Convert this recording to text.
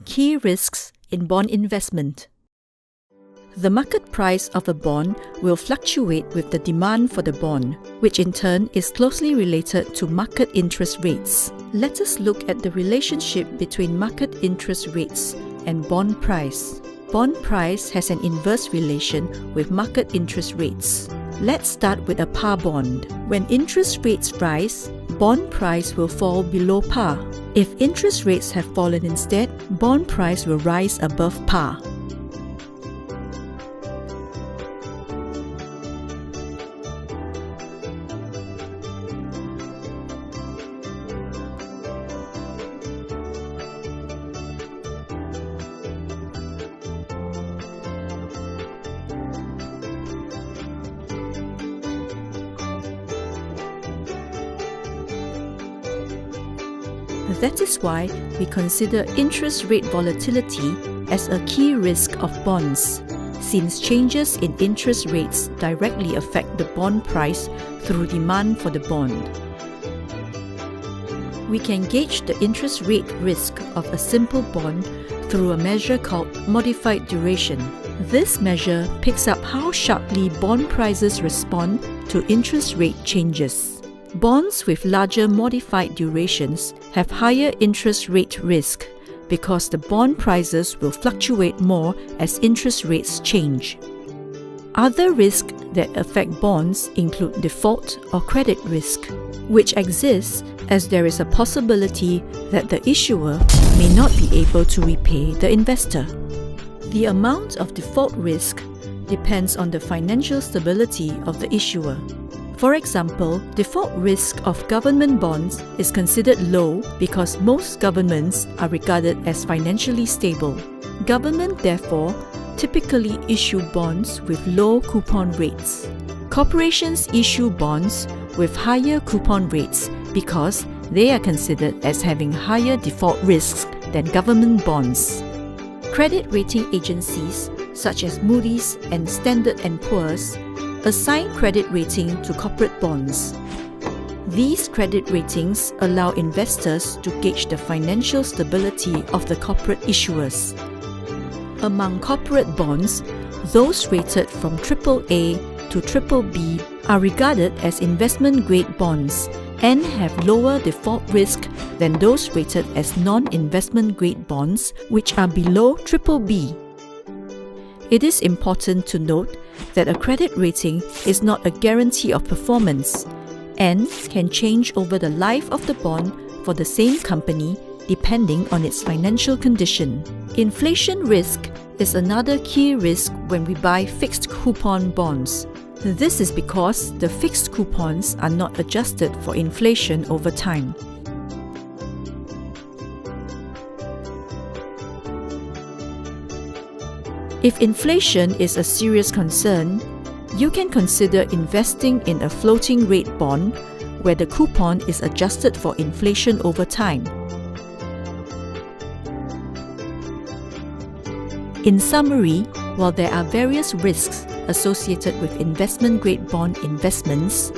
Key risks in bond investment. The market price of a bond will fluctuate with the demand for the bond, which in turn is closely related to market interest rates. Let us look at the relationship between market interest rates and bond price. Bond price has an inverse relation with market interest rates. Let's start with a par bond. When interest rates rise, bond price will fall below par. If interest rates have fallen instead, bond price will rise above par. That is why we consider interest rate volatility as a key risk of bonds, since changes in interest rates directly affect the bond price through demand for the bond. We can gauge the interest rate risk of a simple bond through a measure called modified duration. This measure picks up how sharply bond prices respond to interest rate changes. Bonds with larger modified durations have higher interest rate risk because the bond prices will fluctuate more as interest rates change. Other risks that affect bonds include default or credit risk, which exists as there is a possibility that the issuer may not be able to repay the investor. The amount of default risk depends on the financial stability of the issuer. For example, default risk of government bonds is considered low because most governments are regarded as financially stable. Government, therefore, typically issue bonds with low coupon rates. Corporations issue bonds with higher coupon rates because they are considered as having higher default risks than government bonds. Credit rating agencies such as Moody's and Standard & Poor's assign credit rating to corporate bonds. These credit ratings allow investors to gauge the financial stability of the corporate issuers. Among corporate bonds, those rated from AAA to BBB are regarded as investment-grade bonds and have lower default risk than those rated as non-investment-grade bonds, which are below BBB. It is important to note that a credit rating is not a guarantee of performance and can change over the life of the bond for the same company depending on its financial condition. Inflation risk is another key risk when we buy fixed coupon bonds. This is because the fixed coupons are not adjusted for inflation over time. If inflation is a serious concern, you can consider investing in a floating rate bond where the coupon is adjusted for inflation over time. In summary, while there are various risks associated with investment-grade bond investments,